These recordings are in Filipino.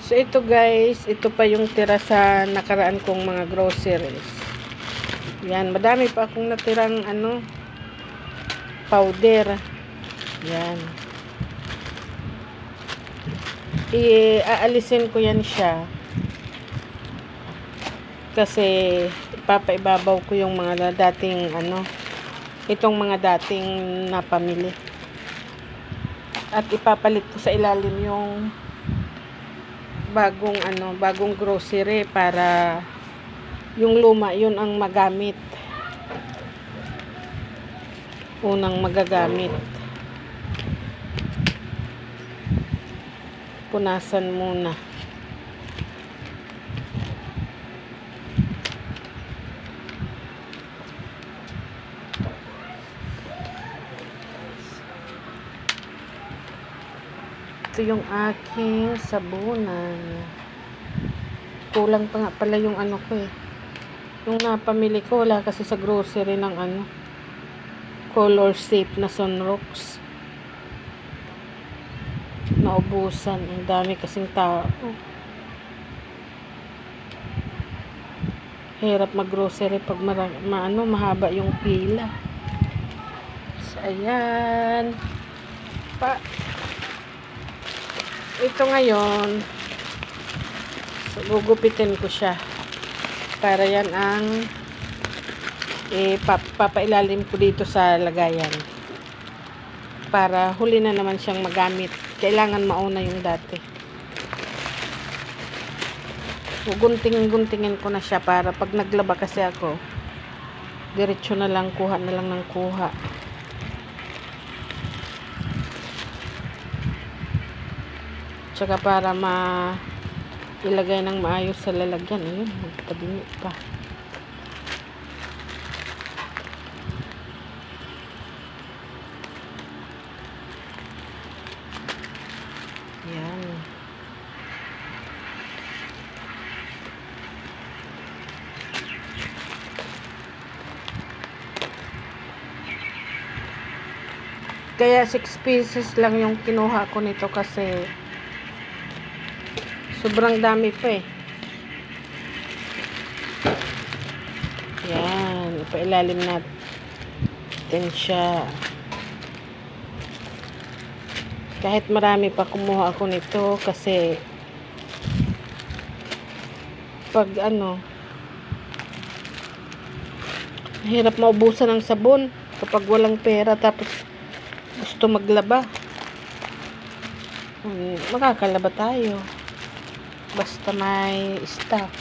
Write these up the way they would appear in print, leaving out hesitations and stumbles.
So ito guys, ito pa yung tira sa nakaraan kong mga groceries. Yan, madami pa akong natirang powder. Yan. Aalisin ko yan siya. Kasi ipapaibabaw ko yung mga dating itong mga dating napamili. At ipapalit ko sa ilalim yung bagong grocery para yung luma yun ang magamit. Unang magagamit. Punasan muna. Ito yung aking sabunan. Kulang pa nga pala yung ko eh. Yung napamili ko, wala kasi sa grocery ng color safe na Sunrocks. Naubusan. Ang dami kasing tao. Hirap mag-grocery pag mahaba yung pila. So, ayan. Ito ngayon, so, gugupitin ko siya. Para yan ang papailalim ko dito sa lagayan. Para huli na naman siyang magamit. Kailangan mauna yung dati. Gunting-guntingin ko na siya para pag naglaba kasi ako, diretso na lang, kuha na lang ng kuha. Tsaka para ilagay ng maayos sa lalagyan. Ayun, magtabingi pa. Yan. Kaya 6 pieces lang yung kinuha ko nito kasi sobrang dami pa eh. Yan. Ipailalim natin siya. Kahit marami pa kumuha ako nito kasi pag hirap maubusan ng sabon kapag walang pera tapos gusto maglaba. Makakalaba tayo. Basta may stock.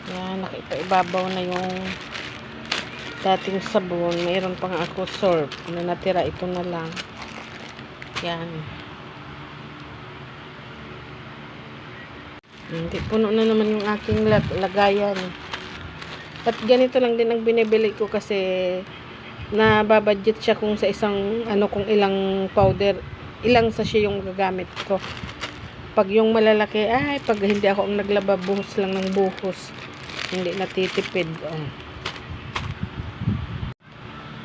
Yan, nakipaibabaw na yung dating sabon. Mayroon pa nga ako surf na natira. Ito na lang. Yan. Hindi, puno na naman yung aking lagayan. At ganito lang din ang binibili ko kasi nababudget siya kung sa isang kung ilang powder, ilang sachet yung gagamit ko. Pag yung malalaki, pag hindi ako ang naglaba, buhos lang ng buhos, hindi natitipid.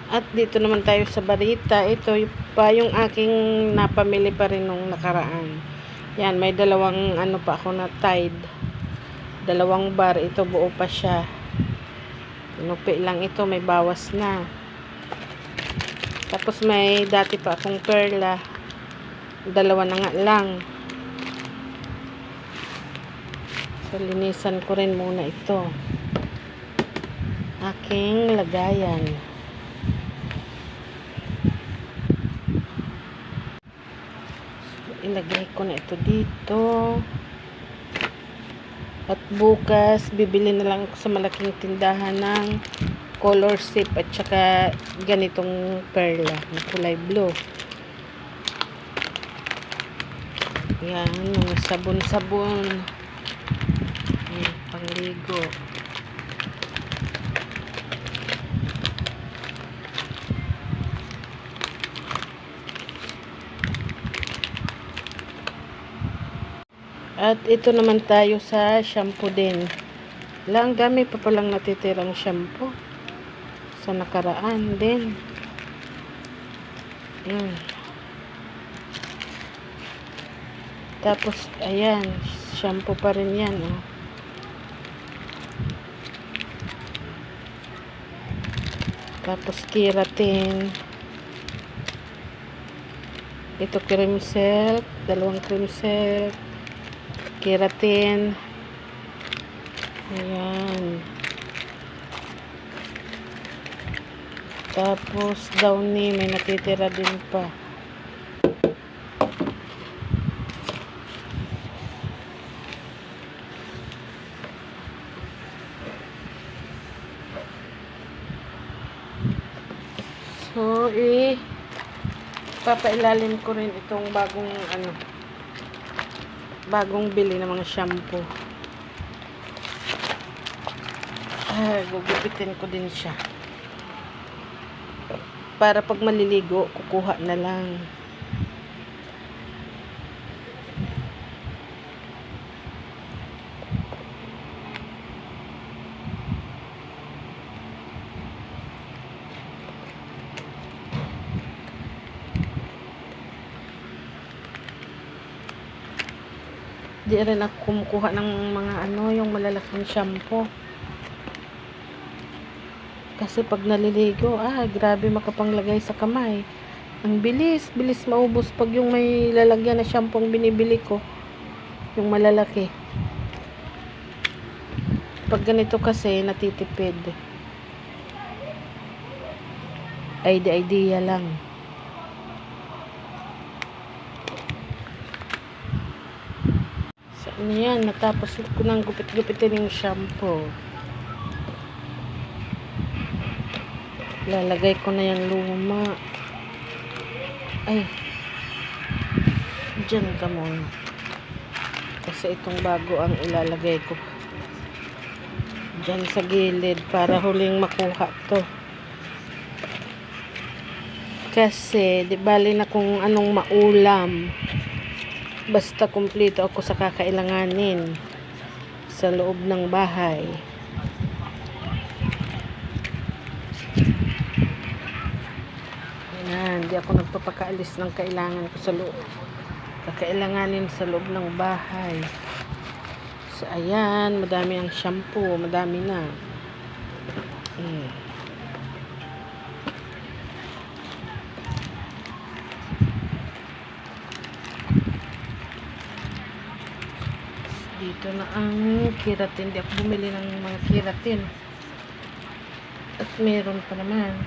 At dito naman tayo sa barita. Ito pa yung aking napamili pa rin nung nakaraan. Yan, may dalawang pa ako na Tide, dalawang bar. Ito buo pa siya. Inupi lang ito, may bawas na. Tapos may dati pa akong Perla. Dalawa na nga lang. So, linisan ko rin muna ito. Aking lagayan. So, ilagay ko na ito dito. At bukas, bibili na lang ako sa malaking tindahan ng color safe at saka ganitong Perla na kulay blue. Yan, mga sabon-sabon. Pangligo. At ito naman tayo sa shampoo din. Ang dami pa palang natitirang shampoo sa nakaraan din. Tapos, ayan, shampoo pa rin yan, oh. Tapos, keratin. Ito, cream silk. 2 cream silk. Keratin. Ayan. Tapos, downy. May natitira din pa. So, papailalim ko rin itong bagong bili ng mga shampoo. Gugupitin ko din siya. Para pag maliligo, kukuha na lang. Di rin ako kumukuha ng mga yung malalaking shampoo. Kasi pag naliligo, grabe makapanglagay sa kamay. Ang bilis maubos pag yung may lalagyan na shampoo ang binibili ko. Yung malalaki. Pag ganito kasi, natitipid. Idea lang. Yan, natapos ko nang gupit-gupitin yung shampoo. Lalagay ko na yung luma. Ay, dyan ka muna. Kasi itong bago ang ilalagay ko. Dyan sa gilid para huling makuha to. Kasi, di bali na kung anong maulam. Basta kumpleto ako sa kakailanganin sa loob ng bahay. Ayan, di ako nagpapakaalis ng kailangan ko sa loob. Kakailanganin sa loob ng bahay. So, ayan, madami ang shampoo, madami na. Dito na ang keratin. Di ako bumili ng mga keratin. At meron pa naman.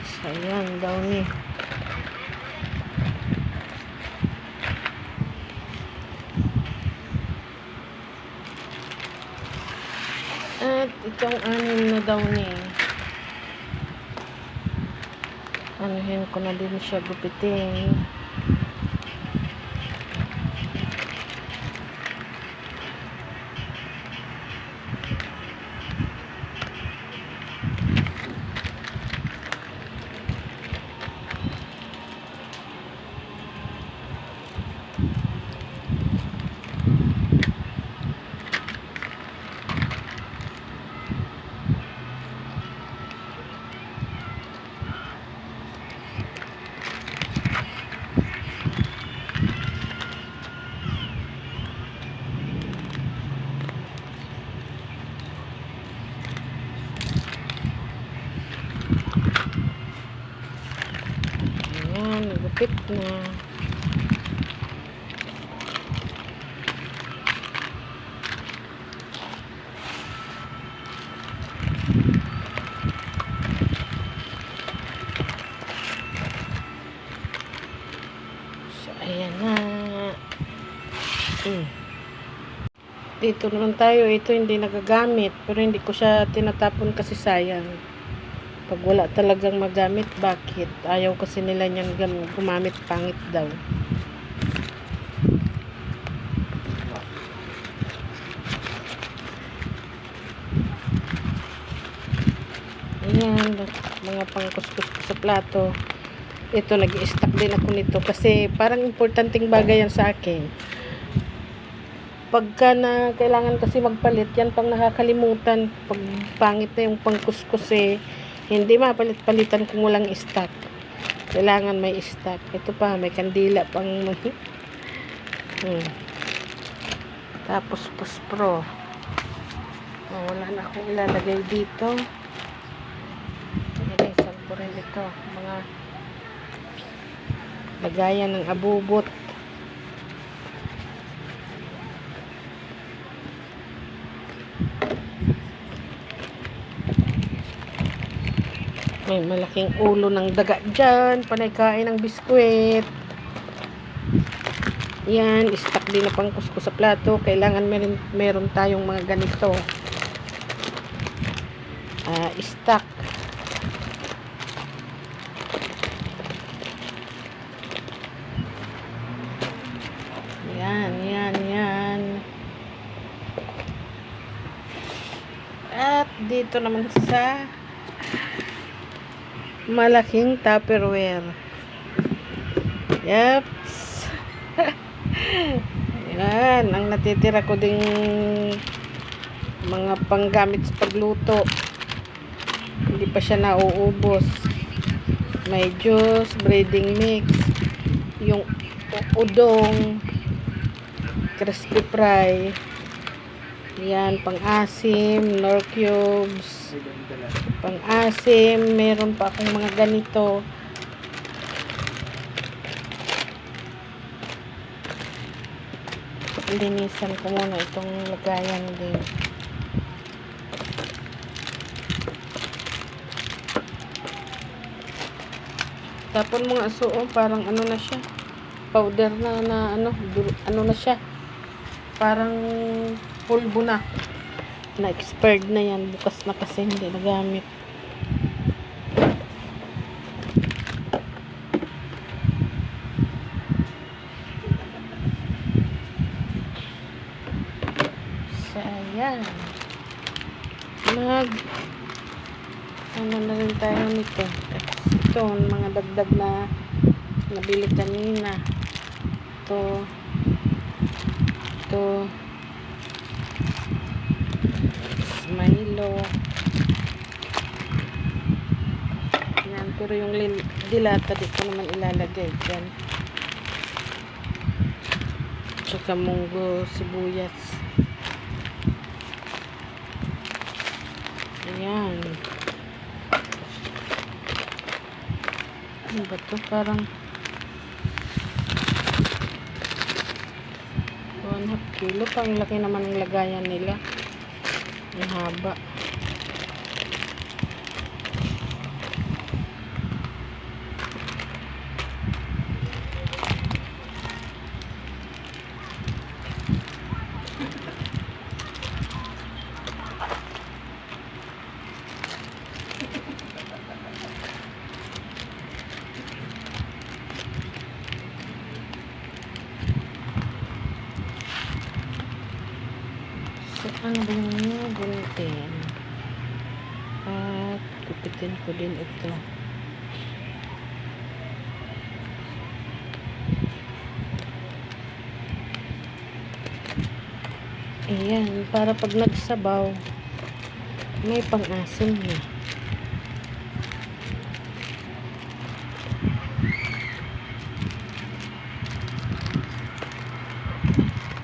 Sayang downy. At itong 6 na downy. Anuhin ko na din siya gupitin. Gupit na. So, ayan na. Dito naman tayo. Ito hindi nagagamit. Pero hindi ko siya tinatapon kasi sayang. Pag wala talagang magamit, bakit? Ayaw kasi nila niyan gumamit, pangit daw. Ayan, mga pangkuskus ko sa plato. Ito, nag-i-stock din ako nito kasi parang importanteng bagay yan sa akin. Pagka na kailangan kasi magpalit, yan pang nakakalimutan. Pag pangit na yung pangkuskus Hindi mapalit-palitan kung walang stock. Kailangan may stock. Ito pa, may kandila pang tapos puspro. Wala na akong ilalagay dito. Inisan ko rin ito. Mga lagayan ng abubot. May malaking ulo ng daga dyan. Panay kain ng biskwit. Yan, stock din na pang kuskus sa plato. Kailangan meron tayong mga ganito. Stock. Yan. At dito naman sa malaking Tupperware. Yaps. Yan, ang natitira ko ding mga panggamit sa pagluto. Hindi pa siya nauubos. May juice, breading mix, yung udong, crispy fry. Yan, pang-asim, nor cubes. Pang-asim, meron pa akong mga ganito. Linisan ko muna itong lagayan din. Tapon mga suong parang ano na siya. Powder na ano na siya. Parang pulbo na. Na-expired na yan. Bukas na kasi hindi nagamit. So, ayan. Ano na rin tayo nito. Ito, mga dagdag na nabili kanina. Ito. Milo. Yan, pero yung dilata dito naman ilalagay dyan. Tsaka munggo, sibuyas. Ayan. Ano ba ito? Parang 1/2 kilo. Pang laki naman ng lagayan nila. Ang haba. So, ano ba yung gunting? At kupitin ko din ito. Ayan, para pag nagsabaw, may pang-asim na.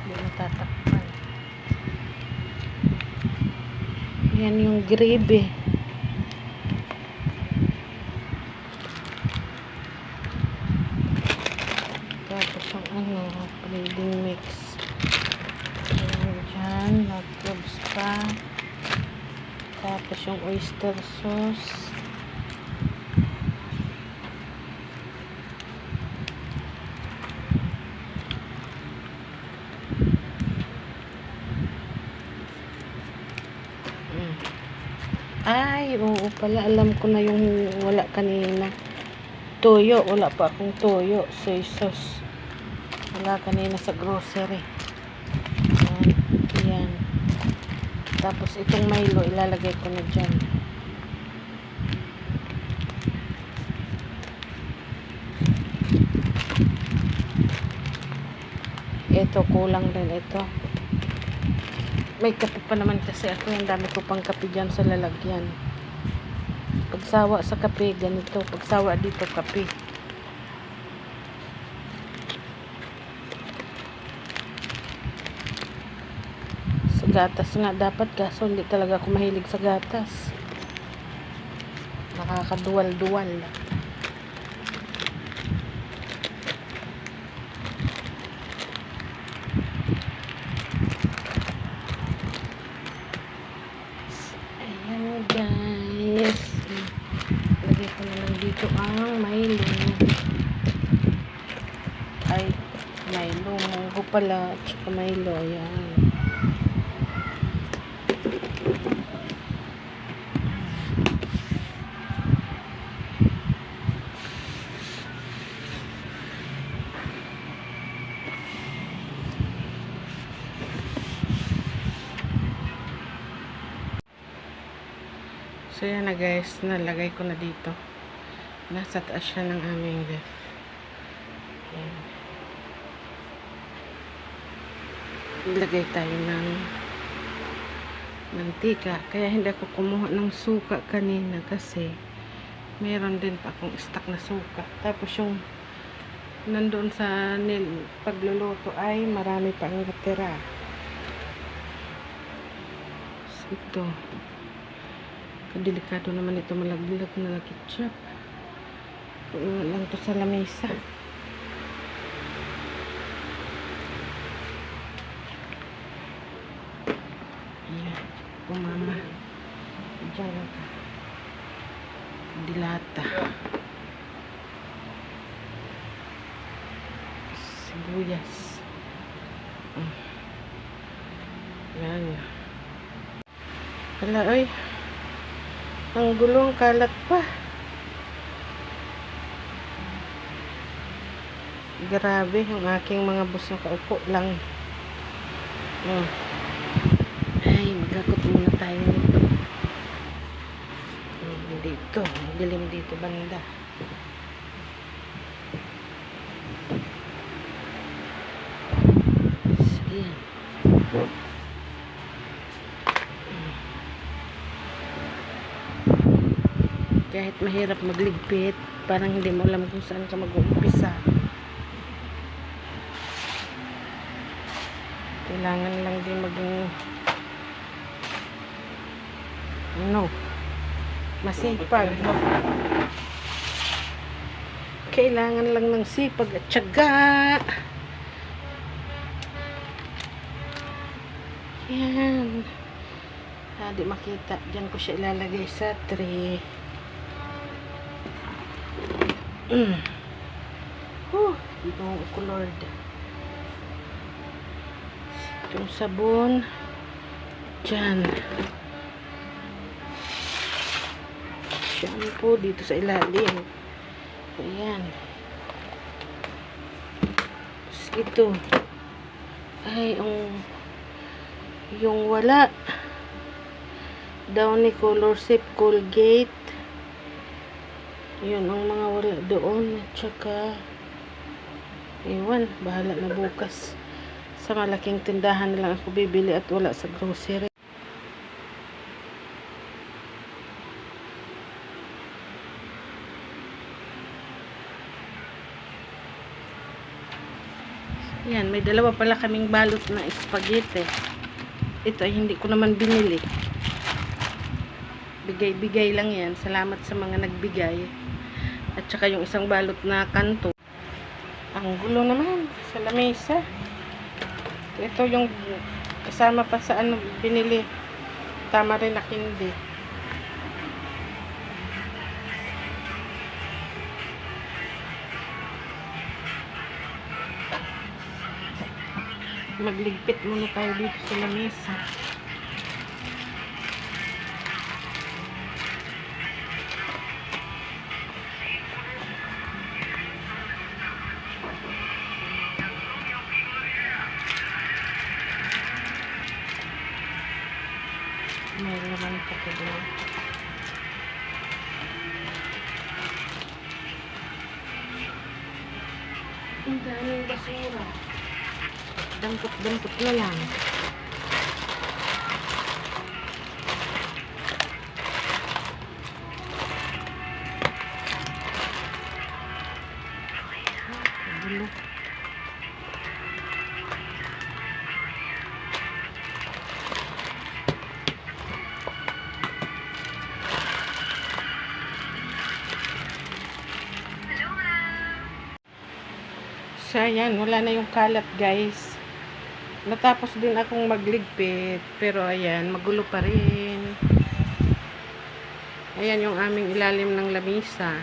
Hindi natatakpan. Yan yung gravy. Tapos yung breading mix. Ayan dyan, hot cubes pa. Tapos yung oyster sauce. Ay, oo pala. Alam ko na yung wala kanina. Toyo. Wala pa akong toyo. Soy sauce. Wala kanina sa grocery. Ayan. Tapos itong Milo, ilalagay ko na dyan. Ito, kulang rin ito. May kape pa naman kasi ako. Yung dami ko pang kape dyan sa lalagyan. Pagsawa sa kape, ganito. Pagsawa dito, kape. Sa gatas nga dapat, kaso hindi talaga ako mahilig sa gatas. Nakakaduwal-duwal. Ayan guys. Lagay ko na lang dito ang Milo. Ay, Milo. Munggo pala. At saka Milo. Ayan. So yan na guys, nalagay ko na dito. Nasa taas siya ng aming ref. Yan. Ilagay tayo ng mantika. Kaya hindi ako kumuha ng suka kanina kasi meron din pa akong stock na suka. Tapos yung nandoon sa pagluluto ay marami pang natira. So, ito. Delikado naman ito, malaglag na ketchup. Iwan lang to sa lamesa. Ayan, kumama. Diyan lang ka. Dilata. Sibuyas. Yan. Wala, ay. Ang gulong kalat pa. Grabe, yung aking mga bus nakaupo lang. Ay, magakot muna tayo nito. Dito, dilim dito banda. Sige. Kahit mahirap magligpit, parang hindi mo alam kung saan ka mag-uumpisa. Kailangan lang din maging masipag. Kailangan lang ng sipag at tiyaga. Yan. Di makita. Diyan ko siya ilalagay sa tray. Ibang ko Lord. Yung sabon dyan. Shampoo dito sa ilalim. Ayan. Ito ay yung wala Downy Color Sip Colgate. Yun ang mga wala doon. At saka ewan, bahala na bukas. Sa malaking tindahan na lang ako bibili at wala sa grocery. Yan, may dalawa pala kaming balot na spaghetti. Ito ay hindi ko naman binili. Bigay-bigay lang yan. Salamat sa mga nagbigay. At saka yung isang balot na kanto. Ang gulo naman sa lamesa. Ito yung kasama pa sa ano binili. Tama rin na hindi. Magligpit muna tayo dito sa lamesa. May laman pa ko doon. Ang daming basura. Dampot-dampot na lang. So, ayan, wala na yung kalat, guys. Natapos din akong magligpit, pero ayan, magulo pa rin. Ayan yung aming ilalim ng lamisa.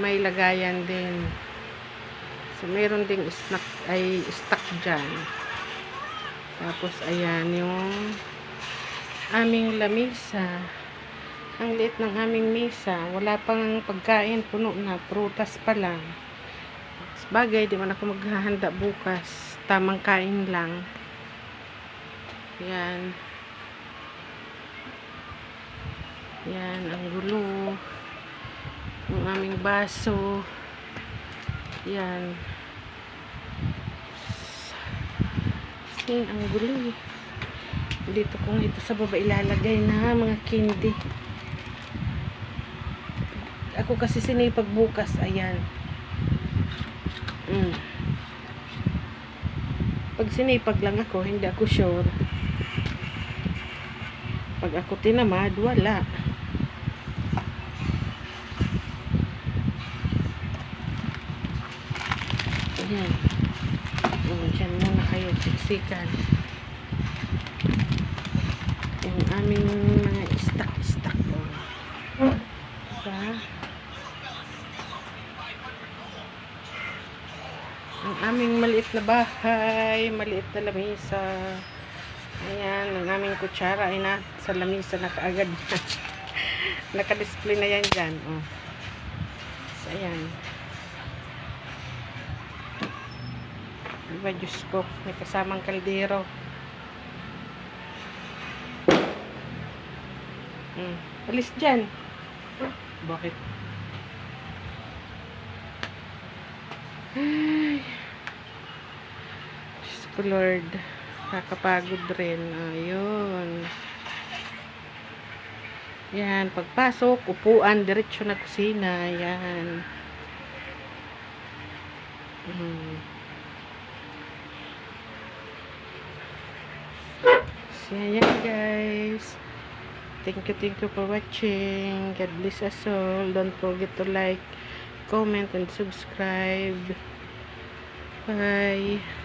May lagayan din. So, meron ding stock dyan. Tapos, ayan yung aming lamisa. Ang liit ng aming mesa. Wala pang pagkain, puno na. Prutas pa lang. Bagay, di man ako maghahanda bukas. Tamang kain lang. Yan. Yan, ang gulo. Yung aming baso. Yan. Ang gulo. Dito kung ito sa baba ilalagay na mga candy. Ako kasi sinipag bukas. Ayan. Pag sinipag lang ako, hindi ako sure. Pag ako tinamad, wala. Ayan. Diyan muna kayo siksikan. Yung aming mga stock. Diba? Ang aming maliit na bahay, maliit na lamisa. Ayan, ang aming kutsara ay sa lamisa na kaagad. Naka-display na yan dyan. Oh. So, ayan. Diba, Diyos ko, may kasamang kaldero. Alis dyan. Bakit? Ay. Diyos ko, Lord. Nakakapagod rin. Ayun. Yan. Pagpasok, upuan, diretsyo na kusina. Yan. So, yan guys. Thank you for watching. God bless us all. Don't forget to like, comment, and subscribe. Bye.